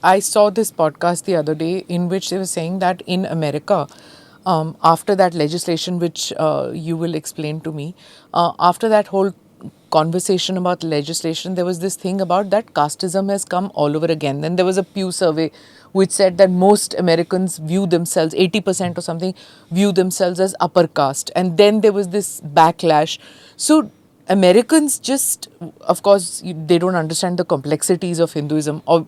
I saw this podcast the other day in which they were saying that in America, after that legislation, which you will explain to me, after that whole conversation about legislation, there was this thing about that casteism has come all over again. Then there was a Pew survey which said that most Americans view themselves, 80% or something, view themselves as upper caste. And then there was this backlash. So Americans just, of course, they don't understand the complexities of Hinduism, or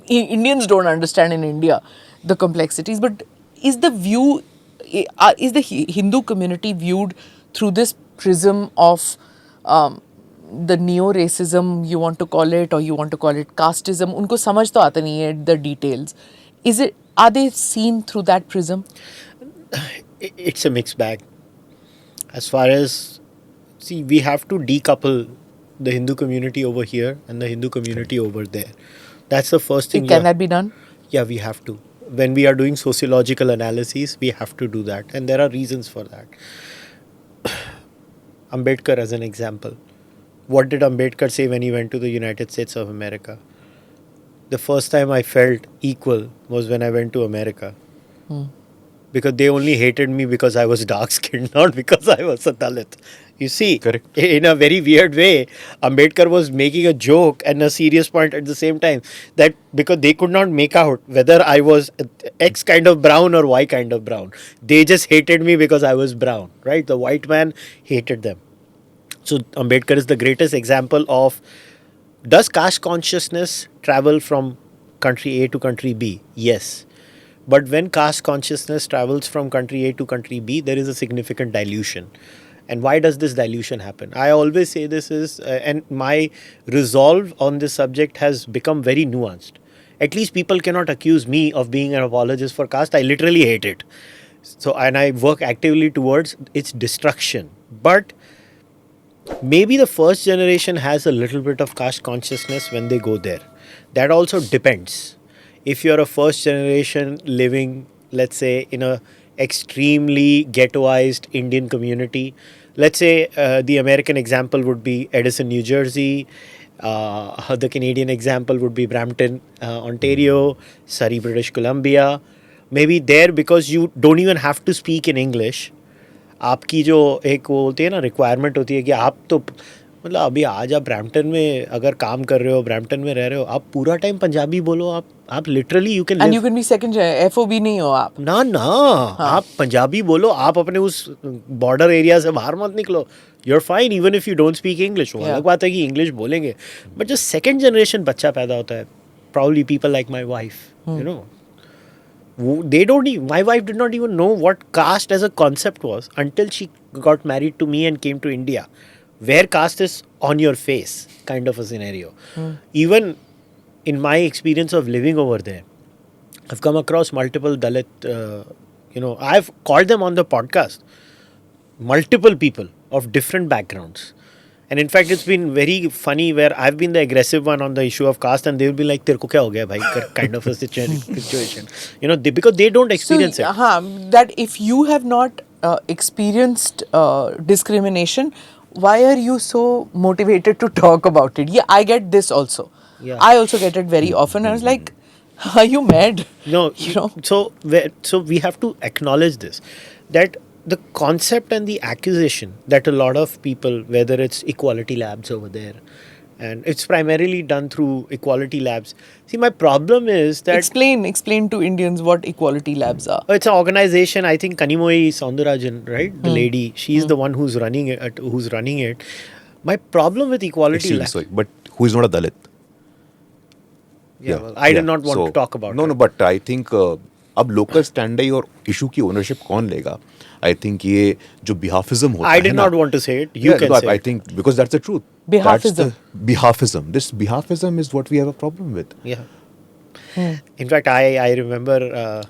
Indians don't understand in India the complexities. But is the view, is the Hindu community viewed through this prism of the neo-racism, you want to call it, or you want to call it casteism? उनको समझ तो आता नहीं है the details. Is it, are they seen through that prism? It's a mixed bag. As far as, see, we have to decouple the Hindu community over here and the Hindu community over there. That's the first thing. Can that be done? Yeah, we have to. When we are doing sociological analyses, we have to do that. And there are reasons for that. Ambedkar as an example. What did Ambedkar say when he went to the United States of America? The first time I felt equal was when I went to America. Because they only hated me because I was dark skinned, not because I was a Dalit. You see, Correct. In a very weird way, Ambedkar was making a joke and a serious point at the same time. That because they could not make out whether I was X kind of brown or Y kind of brown. They just hated me because I was brown, right? The white man hated them. So Ambedkar is the greatest example of, does caste consciousness travel from country A to country B? Yes. But when caste consciousness travels from country A to country B, there is a significant dilution. And why does this dilution happen? I always say this is, and my resolve on this subject has become very nuanced. At least people cannot accuse me of being an apologist for caste. I literally hate it. So, and I work actively towards its destruction. But maybe the first generation has a little bit of caste consciousness when they go there. That also depends. If you're a first generation living, let's say, in a extremely ghettoized Indian community, let's say the American example would be Edison, New Jersey. The Canadian example would be Brampton, Ontario, Surrey, British Columbia. Maybe there, because you don't even have to speak in English, आपकी जो एक वो होती है ना requirement होती है कि आप तो मतलब अभी आज आप ब्रैम्पटन में अगर काम कर रहे हो, ब्रैम्पटन में रह रहे हो, आप पूरा टाइम पंजाबी बोलो, आप literally you can And you can be second FOB नहीं हो आप. ना आप पंजाबी बोलो, आप अपने उस बॉर्डर एरिया से बाहर मत निकलो, you are fine even if you don't speak English. वो अलग बात है कि इंग्लिश बोलेंगे, बट जो सेकंड जनरेशन बच्चा पैदा होता है, probably people like my wife, you know, they don't even, my wife did not even know what caste as a concept was until she got married to me and came to India, where caste is on your face kind of a scenario. Even in my experience of living over there, I've come across multiple Dalit, I've called them on the podcast, multiple people of different backgrounds. And in fact, it's been very funny where I've been the aggressive one on the issue of caste, and they'll be like, "Terko kya ho gaya, bhai?" kind of a situation. Because they don't experience it. That if you have not experienced discrimination, why are you so motivated to talk about it? Yeah, I get this also. Yeah. I also get it very often. I was like, are you mad? No, so we have to acknowledge this, that the concept and the accusation that a lot of people, whether it's Equality Labs over there, and it's primarily done through Equality Labs. See, my problem is that Explain to Indians what Equality Labs are. it's an organization. I think Kanimoyi Soundarajan, right, the lady, she's the one who's running it. My problem with Equality Labs. Sorry, but who is not a Dalit? Well, I did not want to talk about No, but I think अब local stand और issue की ownership कौन लेगा? I think ये जो behalfism होता है I did not want to say it. You can say I it. think because that's the truth. Behalfism. Behalfism. This behalfism is what we have a problem with. Yeah. In fact, I remember.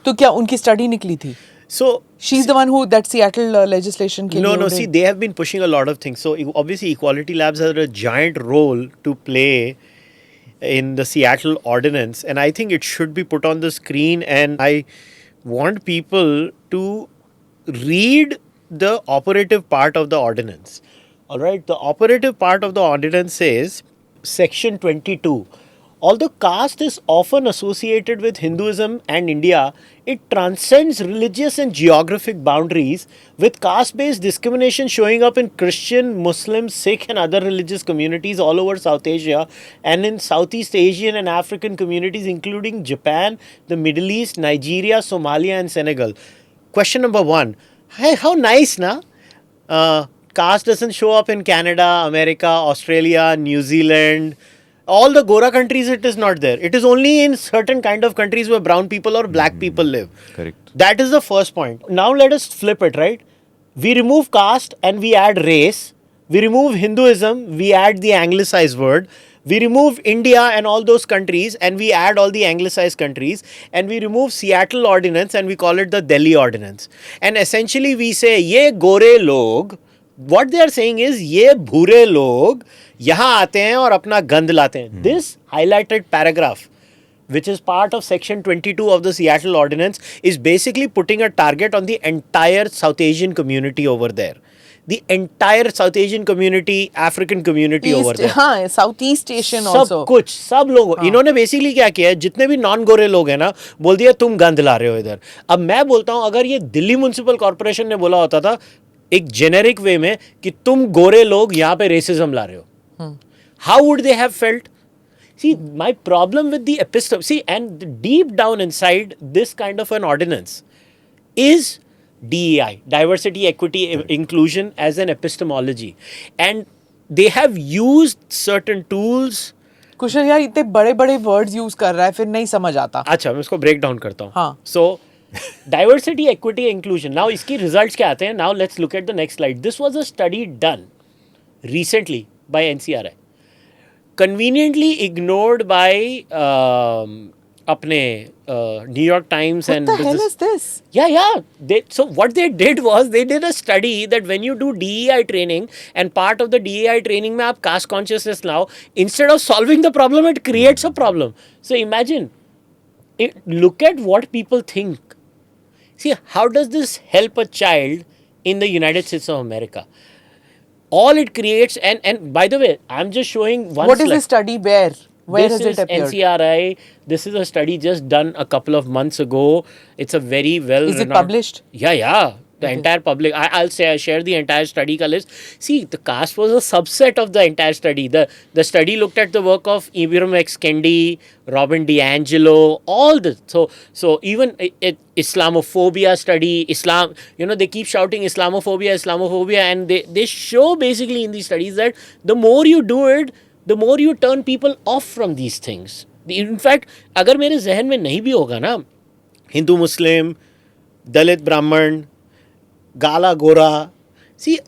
तो क्या उनकी study निकली थी? So She's the one who that Seattle legislation के लिए no. See, they have been pushing a lot of things. So obviously, Equality Labs had a giant role to play in the Seattle Ordinance, and I think it should be put on the screen. And I want people to read the operative part of the ordinance. All right, the operative part of the ordinance says, Section 22. Although caste is often associated with Hinduism and India, it transcends religious and geographic boundaries, with caste based discrimination showing up in Christian, Muslim, Sikh, and other religious communities all over South Asia and in Southeast Asian and African communities, including Japan, the Middle East, Nigeria, Somalia, and Senegal. Question number one. Hey, how nice, na? Caste doesn't show up in Canada, America, Australia, New Zealand. All the Gora countries, it is not there. It is only in certain kind of countries where brown people or black people live. Correct. That is the first point. Now let us flip it, right? We remove caste and we add race. We remove Hinduism, we add the anglicized word. We remove India and all those countries and we add all the anglicized countries. And we remove Seattle Ordinance and we call it the Delhi Ordinance. And essentially we say, ye gore log, what they are saying is, ye bhure log यहाँ आते हैं और अपना गंद लाते हैं. This highlighted paragraph, which is part of section 22 of the Seattle Ordinance, is basically putting a target on the entire South Asian community over there. The entire South Asian community, African community over there. हाँ, Southeast Asian सब also. कुछ, सब लोग, इन्होंने basically क्या किया है, जितने भी नॉन गोरे लोग हैं ना, बोल दिया तुम गंद ला रहे हो इधर. अब मैं बोलता हूँ, अगर ये दिल्ली म्युनिसिपल कॉर्पोरेशन ने बोला होता था एक जेनेरिक वे में कि तुम गोरे लोग यहाँ पे रेसिज्म ला रहे हो, how would they have felt? See, my problem with the episteme, see, and deep down inside this kind of an ordinance is DEI, diversity, equity, inclusion, as an epistemology. And they have used certain tools. कुशल यार इतने बड़े बड़े words use कर रहा है, फिर नहीं समझ आता. अच्छा, मैं इसको ब्रेक डाउन करता हूँ. हाँ. So, diversity, equity, inclusion. Now, इसकी results क्या आते हैं? Now, let's look at the next slide. This was a study done recently by NCRI. Conveniently ignored by अपने New York Times What and the hell is this? Yeah. So what they did was they did a study that when you do DEI training and part of the DEI training में आप caste consciousness now, instead of solving the problem, it creates a problem. So imagine, look at what people think. See, how does this help a child in the United States of America? All it creates, and by the way, I'm just showing one What slide. is the study where? Where This has it is appeared? NCRI. This is a study just done a couple of months ago. It's a very well. Is it published? Yeah. The entire public. I'll share the entire study ka list. See, the caste was a subset of the entire study. The study looked at the work of Ibram X. Kendi, Robin DiAngelo, all this. So even Islamophobia study, Islam. They keep shouting Islamophobia, and they show basically in these studies that the more you do it, the more you turn people off from these things. In fact, अगर मेरे जहन में नहीं भी होगा ना, हिंदू मुस्लिम, दलित ब्राह्मण, गाला गोरा, see,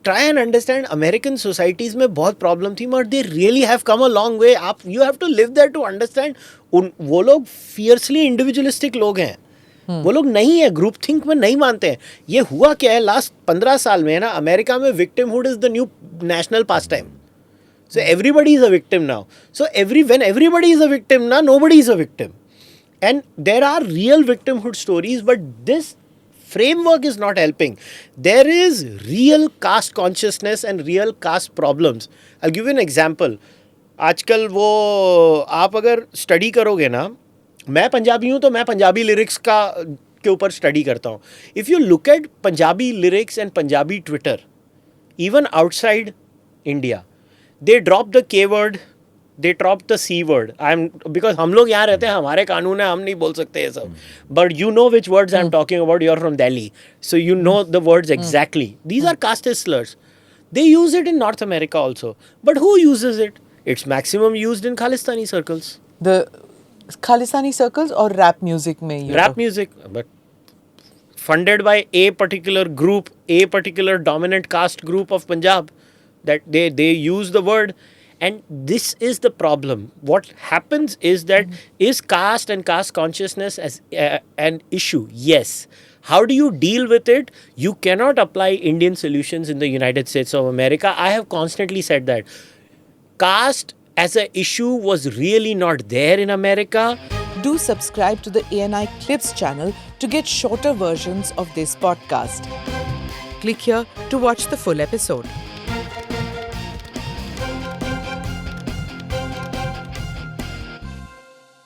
try and understand American societies में बहुत प्रॉब्लम थी, but they really have come a long way. You have to live there to understand. वो लोग fiercely individualistic लोग हैं. वो लोग नहीं है, ग्रुप थिंक में नहीं मानते हैं. ये हुआ क्या है लास्ट 15 साल में ना, अमेरिका में victimhood is the new national pastime. So everybody is a victim now. So when everybody is a victim now, nobody is a victim. And there are real victimhood stories, but this framework is not helping. There is real caste consciousness and real caste problems. I'll give you an example. आजकल वो आप अगर study करोगे ना, मैं पंजाबी हूँ तो मैं पंजाबी लिरिक्स के ऊपर स्टडी करता हूँ. If you look at Punjabi lyrics and Punjabi Twitter, even outside India, they drop the K word, they drop the C word. Because हम लोग यहाँ रहते हैं, हमारे कानून है, हम नहीं बोल सकते ये सब. But you know which words I'm talking about. You're from Delhi, so you know the words exactly. These are caste slurs. They use it in North America also. But who uses it? It's maximum used in Khalistani circles. The Khalistani circles or rap music में? Rap music, but funded by a particular group, a particular dominant caste group of Punjab, that they use the word. And this is the problem. What happens is that is caste and caste consciousness as an issue? Yes. How do you deal with it? You cannot apply Indian solutions in the United States of America. I have constantly said that. Caste as an issue was really not there in America. Do subscribe to the ANI Clips channel to get shorter versions of this podcast. Click here to watch the full episode.